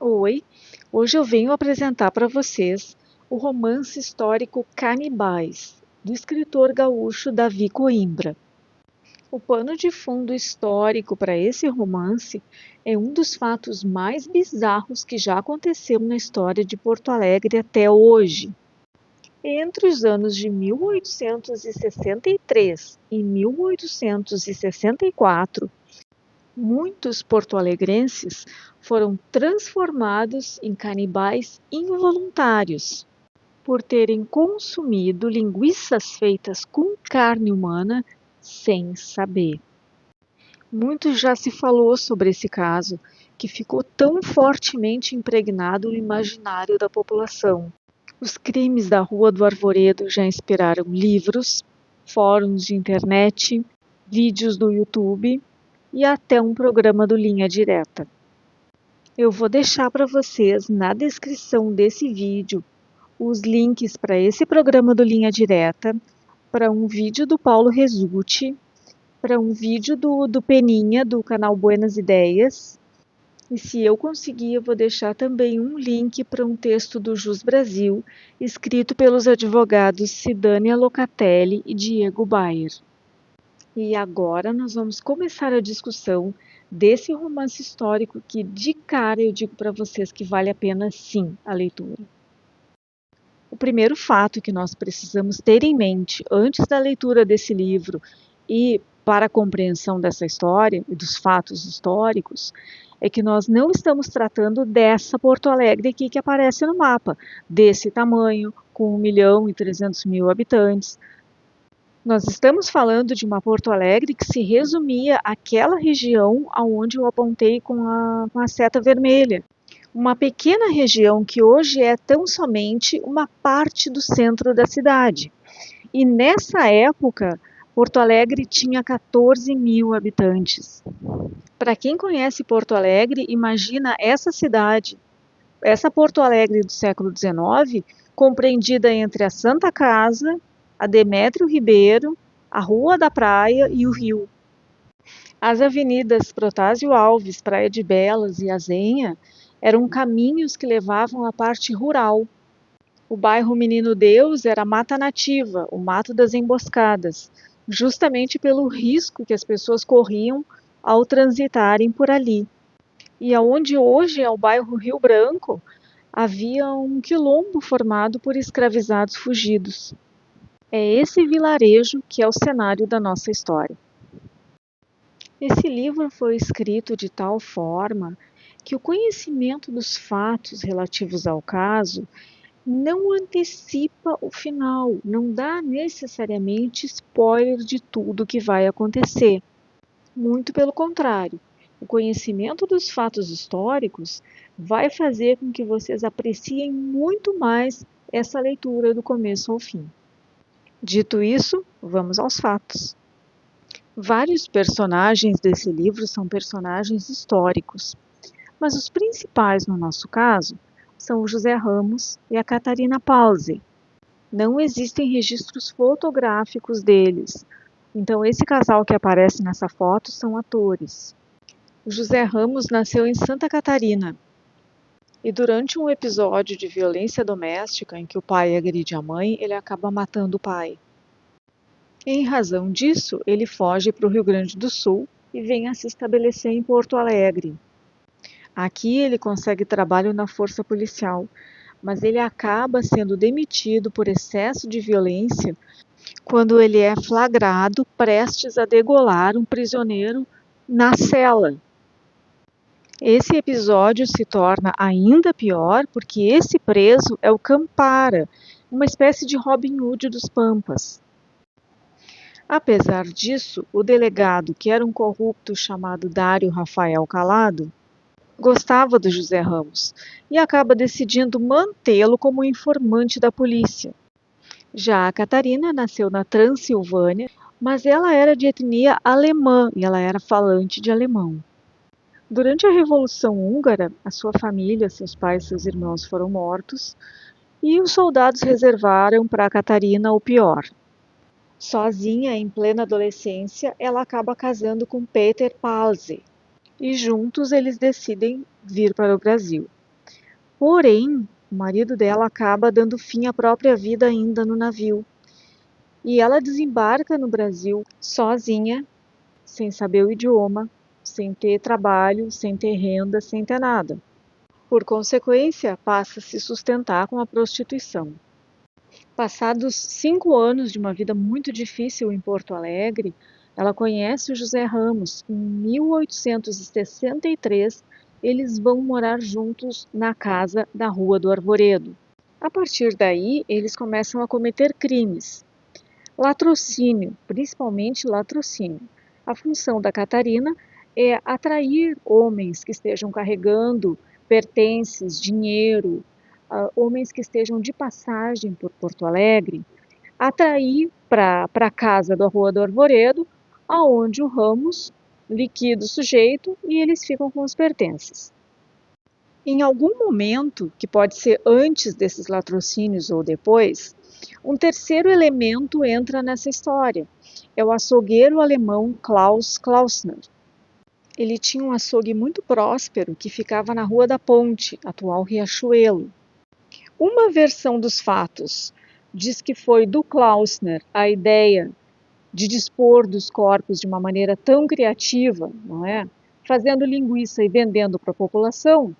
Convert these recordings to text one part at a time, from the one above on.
Oi, hoje eu venho apresentar para vocês o romance histórico Canibais, do escritor gaúcho Davi Coimbra. O pano de fundo histórico para esse romance é um dos fatos mais bizarros que já aconteceu na história de Porto Alegre até hoje. Entre os anos de 1863 e 1864, muitos porto-alegrenses foram transformados em canibais involuntários por terem consumido linguiças feitas com carne humana sem saber. Muito já se falou sobre esse caso, que ficou tão fortemente impregnado no imaginário da população. Os crimes da Rua do Arvoredo já inspiraram livros, fóruns de internet, vídeos do YouTube e até um programa do Linha Direta. Eu vou deixar para vocês na descrição desse vídeo os links para esse programa do Linha Direta, para um vídeo do Paulo Resulti, para um vídeo do Peninha, do canal Buenas Ideias, e se eu conseguir, eu vou deixar também um link para um texto do Jus Brasil, escrito pelos advogados Cidânia Locatelli e Diego Bayer. E agora nós vamos começar a discussão desse romance histórico que, de cara, eu digo para vocês que vale a pena sim a leitura. O primeiro fato que nós precisamos ter em mente antes da leitura desse livro e para a compreensão dessa história e dos fatos históricos é que nós não estamos tratando dessa Porto Alegre aqui que aparece no mapa, desse tamanho, com 1.300.000 habitantes. Nós estamos falando de uma Porto Alegre que se resumia àquela região aonde eu apontei com a seta vermelha. Uma pequena região que hoje é tão somente uma parte do centro da cidade. E nessa época, Porto Alegre tinha 14.000 habitantes. Para quem conhece Porto Alegre, imagina essa cidade, essa Porto Alegre do século XIX, compreendida entre a Santa Casa, a Demétrio Ribeiro, a Rua da Praia e o Rio. As avenidas Protásio Alves, Praia de Belas e Azenha eram caminhos que levavam à parte rural. O bairro Menino Deus era mata nativa, o mato das emboscadas, justamente pelo risco que as pessoas corriam ao transitarem por ali. E aonde hoje é o bairro Rio Branco, havia um quilombo formado por escravizados fugidos. É esse vilarejo que é o cenário da nossa história. Esse livro foi escrito de tal forma que o conhecimento dos fatos relativos ao caso não antecipa o final, não dá necessariamente spoiler de tudo que vai acontecer. Muito pelo contrário, o conhecimento dos fatos históricos vai fazer com que vocês apreciem muito mais essa leitura do começo ao fim. Dito isso, vamos aos fatos. Vários personagens desse livro são personagens históricos, mas os principais no nosso caso são o José Ramos e a Catarina Pause. Não existem registros fotográficos deles, então esse casal que aparece nessa foto são atores. O José Ramos nasceu em Santa Catarina e durante um episódio de violência doméstica em que o pai agride a mãe, ele acaba matando o pai. Em razão disso, ele foge para o Rio Grande do Sul e vem a se estabelecer em Porto Alegre. Aqui ele consegue trabalho na força policial, mas ele acaba sendo demitido por excesso de violência quando ele é flagrado prestes a degolar um prisioneiro na cela. Esse episódio se torna ainda pior porque esse preso é o Campara, uma espécie de Robin Hood dos Pampas. Apesar disso, o delegado, que era um corrupto chamado Dário Rafael Calado, gostava do José Ramos e acaba decidindo mantê-lo como informante da polícia. Já a Catarina nasceu na Transilvânia, mas ela era de etnia alemã e ela era falante de alemão. Durante a Revolução Húngara, a sua família, seus pais e seus irmãos foram mortos e os soldados reservaram para a Catarina o pior. Sozinha, em plena adolescência, ela acaba casando com Peter Pause e juntos eles decidem vir para o Brasil. Porém, o marido dela acaba dando fim à própria vida ainda no navio. E ela desembarca no Brasil sozinha, sem saber o idioma, sem ter trabalho, sem ter renda, sem ter nada. Por consequência, passa a se sustentar com a prostituição. Passados 5 anos de uma vida muito difícil em Porto Alegre, ela conhece o José Ramos. Em 1863, eles vão morar juntos na casa da Rua do Arvoredo. A partir daí, eles começam a cometer crimes. Latrocínio, principalmente latrocínio. A função da Catarina é atrair homens que estejam carregando pertences, dinheiro, homens que estejam de passagem por Porto Alegre, atrair para a casa da Rua do Arvoredo, aonde o Ramos liquida o sujeito e eles ficam com os pertences. Em algum momento, que pode ser antes desses latrocínios ou depois, um terceiro elemento entra nessa história. É o açougueiro alemão Klaus Klausner. Ele tinha um açougue muito próspero que ficava na Rua da Ponte, atual Riachuelo. Uma versão dos fatos diz que foi do Klausner a ideia de dispor dos corpos de uma maneira tão criativa, não é? Fazendo linguiça e vendendo para a população,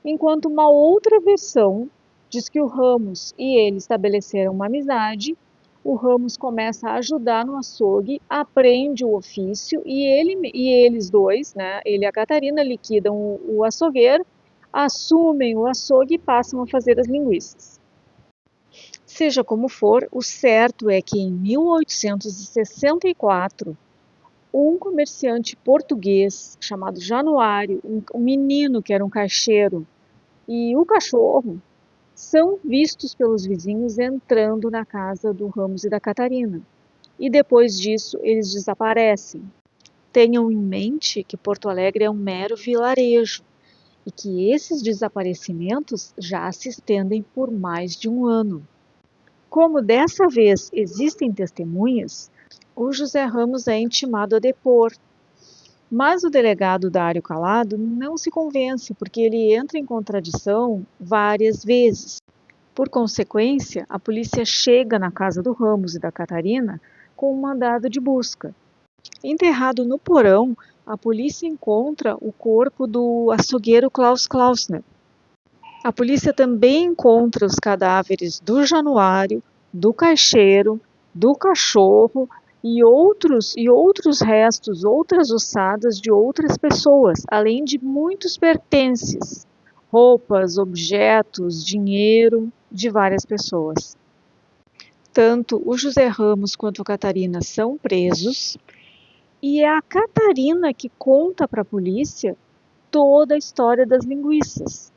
enquanto uma outra versão diz que o Ramos e ele estabeleceram uma amizade. O Ramos começa a ajudar no açougue, aprende o ofício e eles dois, né, ele e a Catarina, liquidam o açougueiro, assumem o açougue e passam a fazer as linguiças. Seja como for, o certo é que em 1864, um comerciante português chamado Januário, um menino que era um caixeiro, e o cachorro são vistos pelos vizinhos entrando na casa do Ramos e da Catarina. E depois disso, eles desaparecem. Tenham em mente que Porto Alegre é um mero vilarejo e que esses desaparecimentos já se estendem por mais de um ano. Como dessa vez existem testemunhas, o José Ramos é intimado a depor. Mas o delegado Dário Calado não se convence, porque ele entra em contradição várias vezes. Por consequência, a polícia chega na casa do Ramos e da Catarina com um mandado de busca. Enterrado no porão, a polícia encontra o corpo do açougueiro Klaus Klausner. A polícia também encontra os cadáveres do Januário, do caixeiro, do cachorro e outros restos, outras ossadas de outras pessoas, além de muitos pertences, roupas, objetos, dinheiro de várias pessoas. Tanto o José Ramos quanto a Catarina são presos e é a Catarina que conta para a polícia toda a história das linguiças.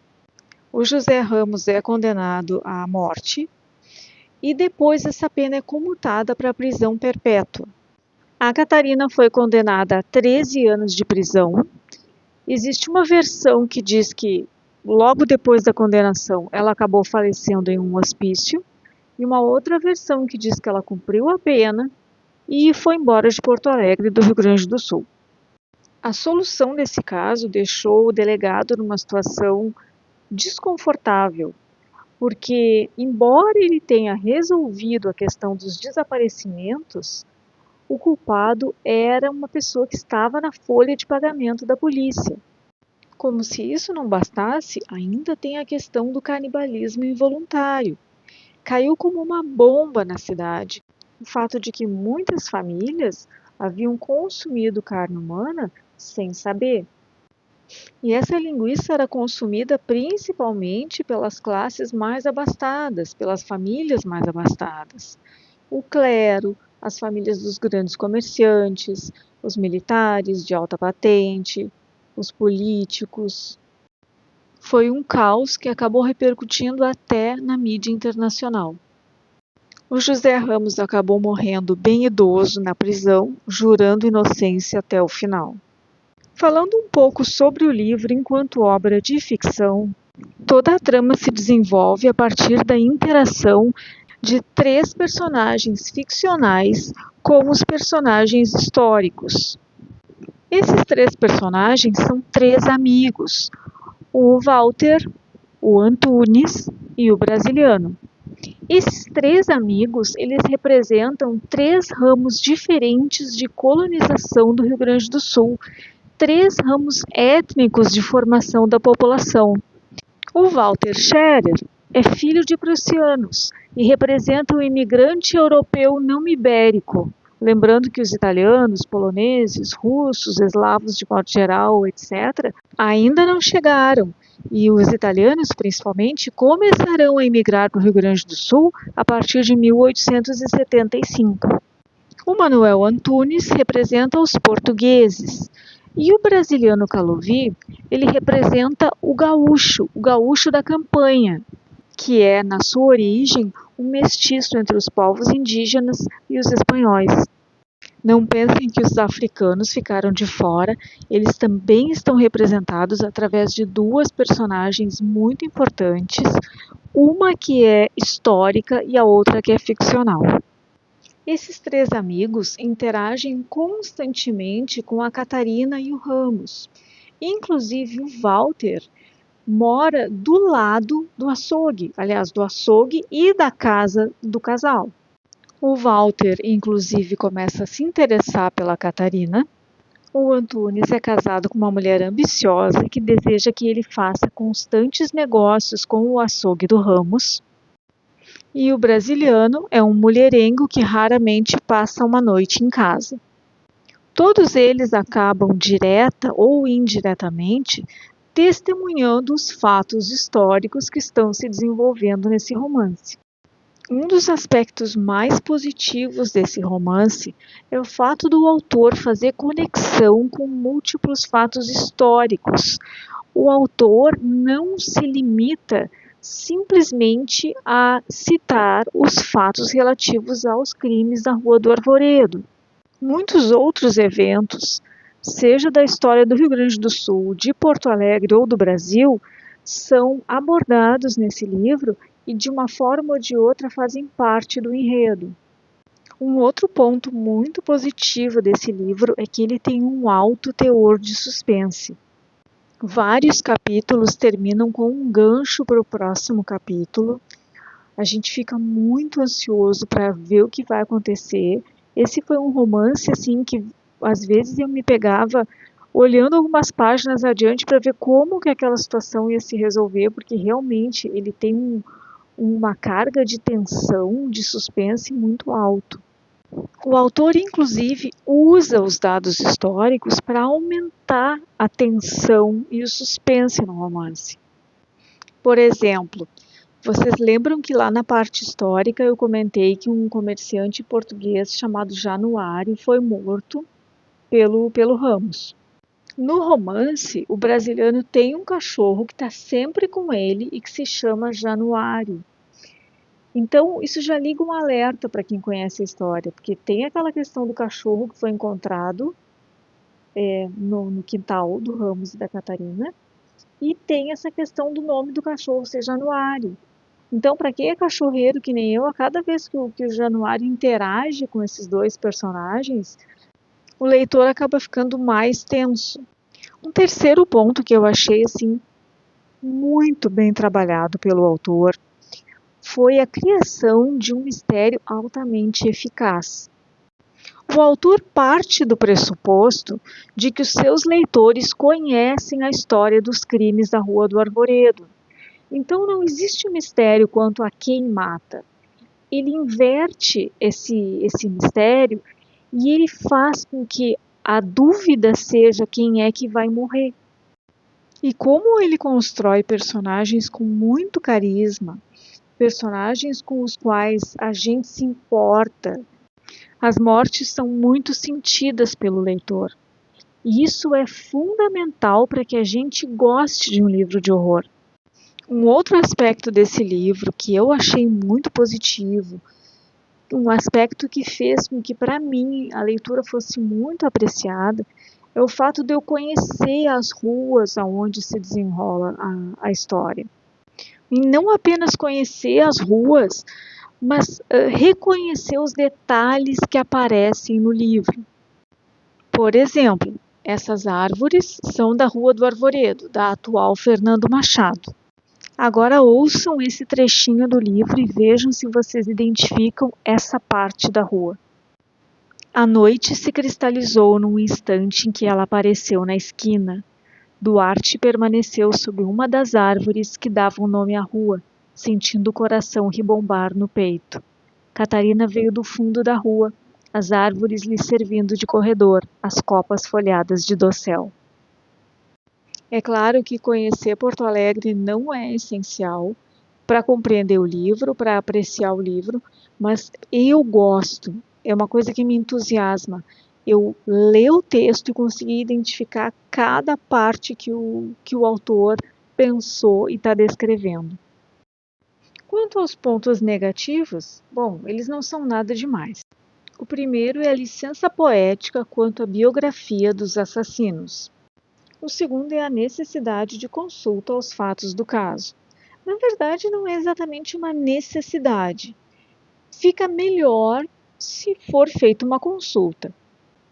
O José Ramos é condenado à morte e depois essa pena é comutada para a prisão perpétua. A Catarina foi condenada a 13 anos de prisão. Existe uma versão que diz que logo depois da condenação ela acabou falecendo em um hospício e uma outra versão que diz que ela cumpriu a pena e foi embora de Porto Alegre, do Rio Grande do Sul. A solução desse caso deixou o delegado numa situação desconfortável, porque, embora ele tenha resolvido a questão dos desaparecimentos, o culpado era uma pessoa que estava na folha de pagamento da polícia. Como se isso não bastasse, ainda tem a questão do canibalismo involuntário. Caiu como uma bomba na cidade o fato de que muitas famílias haviam consumido carne humana sem saber. E essa linguiça era consumida principalmente pelas classes mais abastadas, pelas famílias mais abastadas. O clero, as famílias dos grandes comerciantes, os militares de alta patente, os políticos. Foi um caos que acabou repercutindo até na mídia internacional. O José Ramos acabou morrendo bem idoso na prisão, jurando inocência até o final. Falando um pouco sobre o livro enquanto obra de ficção, toda a trama se desenvolve a partir da interação de 3 personagens ficcionais com os personagens históricos. Esses 3 personagens são 3 amigos: o Walter, o Antunes e o Brasiliano. Esses três amigos, eles representam três ramos diferentes de colonização do Rio Grande do Sul, três ramos étnicos de formação da população. O Walter Scherer é filho de prussianos e representa o imigrante europeu não ibérico. Lembrando que os italianos, poloneses, russos, eslavos de modo geral, etc., ainda não chegaram. E os italianos, principalmente, começarão a emigrar para o Rio Grande do Sul a partir de 1875. O Manuel Antunes representa os portugueses. E o Brasiliano Calovi, ele representa o gaúcho da campanha, que é, na sua origem, um mestiço entre os povos indígenas e os espanhóis. Não pensem que os africanos ficaram de fora, eles também estão representados através de duas personagens muito importantes, uma que é histórica e a outra que é ficcional. Esses três amigos interagem constantemente com a Catarina e o Ramos. Inclusive, o Walter mora do lado do açougue, aliás, do açougue e da casa do casal. O Walter, inclusive, começa a se interessar pela Catarina. O Antunes é casado com uma mulher ambiciosa que deseja que ele faça constantes negócios com o açougue do Ramos. E o Brasiliano é um mulherengo que raramente passa uma noite em casa. Todos eles acabam, direta ou indiretamente, testemunhando os fatos históricos que estão se desenvolvendo nesse romance. Um dos aspectos mais positivos desse romance é o fato do autor fazer conexão com múltiplos fatos históricos. O autor não se limita simplesmente a citar os fatos relativos aos crimes da Rua do Arvoredo. Muitos outros eventos, seja da história do Rio Grande do Sul, de Porto Alegre ou do Brasil, são abordados nesse livro e de uma forma ou de outra fazem parte do enredo. Um outro ponto muito positivo desse livro é que ele tem um alto teor de suspense. Vários capítulos terminam com um gancho para o próximo capítulo. A gente fica muito ansioso para ver o que vai acontecer. Esse foi um romance assim que às vezes eu me pegava olhando algumas páginas adiante para ver como que aquela situação ia se resolver, porque realmente ele tem uma carga de tensão, de suspense muito alto. O autor, inclusive, usa os dados históricos para aumentar a tensão e o suspense no romance. Por exemplo, vocês lembram que lá na parte histórica eu comentei que um comerciante português chamado Januário foi morto pelo Ramos. No romance, o Brasiliano tem um cachorro que está sempre com ele e que se chama Januário. Então, isso já liga um alerta para quem conhece a história, porque tem aquela questão do cachorro que foi encontrado no quintal do Ramos e da Catarina, e tem essa questão do nome do cachorro ser Januário. Então, para quem é cachorreiro que nem eu, a cada vez que o Januário interage com esses dois personagens, o leitor acaba ficando mais tenso. Um terceiro ponto que eu achei assim muito bem trabalhado pelo autor foi a criação de um mistério altamente eficaz. O autor parte do pressuposto de que os seus leitores conhecem a história dos crimes da Rua do Arvoredo. Então não existe mistério quanto a quem mata. Ele inverte esse mistério e ele faz com que a dúvida seja quem é que vai morrer. E como ele constrói personagens com muito carisma, personagens com os quais a gente se importa, as mortes são muito sentidas pelo leitor. E isso é fundamental para que a gente goste de um livro de horror. Um outro aspecto desse livro que eu achei muito positivo, um aspecto que fez com que, para mim, a leitura fosse muito apreciada, é o fato de eu conhecer as ruas onde se desenrola a história. E não apenas conhecer as ruas, mas reconhecer os detalhes que aparecem no livro. Por exemplo, essas árvores são da Rua do Arvoredo, da atual Fernando Machado. Agora ouçam esse trechinho do livro e vejam se vocês identificam essa parte da rua. A noite se cristalizou num instante em que ela apareceu na esquina. Duarte permaneceu sob uma das árvores que davam nome à rua, sentindo o coração ribombar no peito. Catarina veio do fundo da rua, as árvores lhe servindo de corredor, as copas folhadas de dossel. É claro que conhecer Porto Alegre não é essencial para compreender o livro, para apreciar o livro, mas eu gosto, é uma coisa que me entusiasma. Eu ler o texto e conseguir identificar cada parte que o autor pensou e está descrevendo. Quanto aos pontos negativos, bom, eles não são nada demais. O primeiro é a licença poética quanto à biografia dos assassinos. O segundo é a necessidade de consulta aos fatos do caso. Na verdade, não é exatamente uma necessidade. Fica melhor se for feita uma consulta.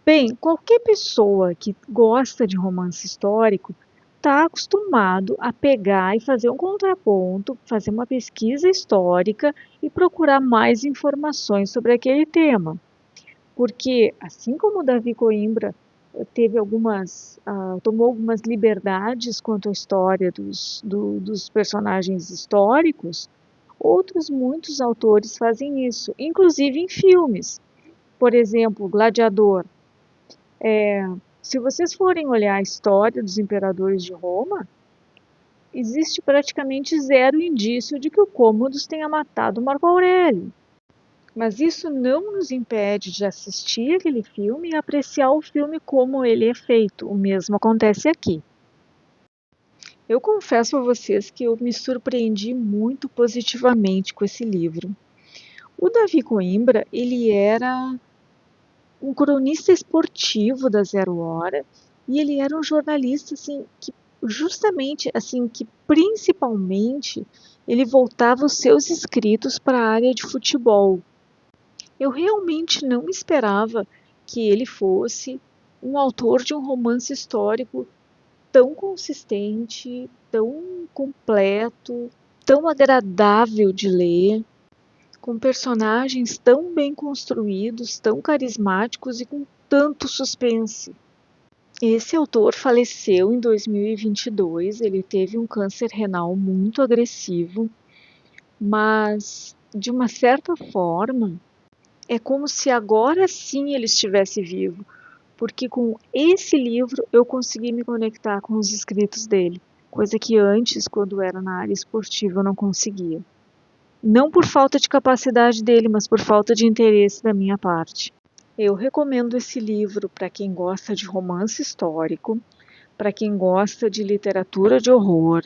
Bem, qualquer pessoa que gosta de romance histórico está acostumado a pegar e fazer um contraponto, fazer uma pesquisa histórica e procurar mais informações sobre aquele tema. Porque, assim como o Davi Coimbra tomou algumas liberdades quanto à história dos personagens históricos, outros muitos autores fazem isso, inclusive em filmes. Por exemplo, Gladiador. Se vocês forem olhar a história dos imperadores de Roma, existe praticamente zero indício de que o Cômodos tenha matado Marco Aurélio. Mas isso não nos impede de assistir aquele filme e apreciar o filme como ele é feito. O mesmo acontece aqui. Eu confesso a vocês que eu me surpreendi muito positivamente com esse livro. O Davi Coimbra, ele era um cronista esportivo da Zero Hora e ele era um jornalista assim que justamente assim que principalmente ele voltava os seus escritos para a área de futebol. Eu realmente não esperava que ele fosse um autor de um romance histórico tão consistente, tão completo, tão agradável de ler, com personagens tão bem construídos, tão carismáticos e com tanto suspense. Esse autor faleceu em 2022, ele teve um câncer renal muito agressivo, mas de uma certa forma é como se agora sim ele estivesse vivo, porque com esse livro eu consegui me conectar com os escritos dele, coisa que antes, quando era na área esportiva, eu não conseguia. Não por falta de capacidade dele, mas por falta de interesse da minha parte. Eu recomendo esse livro para quem gosta de romance histórico, para quem gosta de literatura de horror,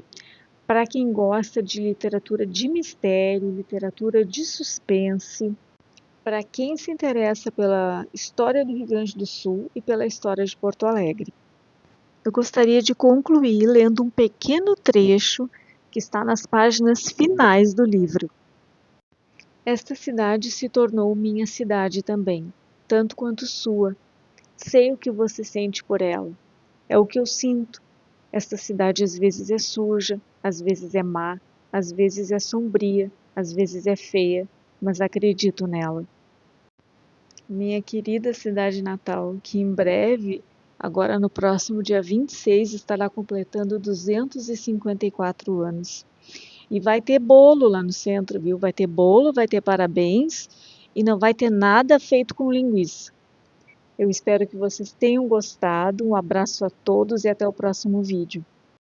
para quem gosta de literatura de mistério, literatura de suspense, para quem se interessa pela história do Rio Grande do Sul e pela história de Porto Alegre. Eu gostaria de concluir lendo um pequeno trecho que está nas páginas finais do livro. Esta cidade se tornou minha cidade também, tanto quanto sua. Sei o que você sente por ela. É o que eu sinto. Esta cidade às vezes é suja, às vezes é má, às vezes é sombria, às vezes é feia, mas acredito nela. Minha querida cidade natal, que em breve, agora no próximo dia 26, estará completando 254 anos. E vai ter bolo lá no centro, viu? Vai ter bolo, vai ter parabéns e não vai ter nada feito com linguiça. Eu espero que vocês tenham gostado. Um abraço a todos e até o próximo vídeo.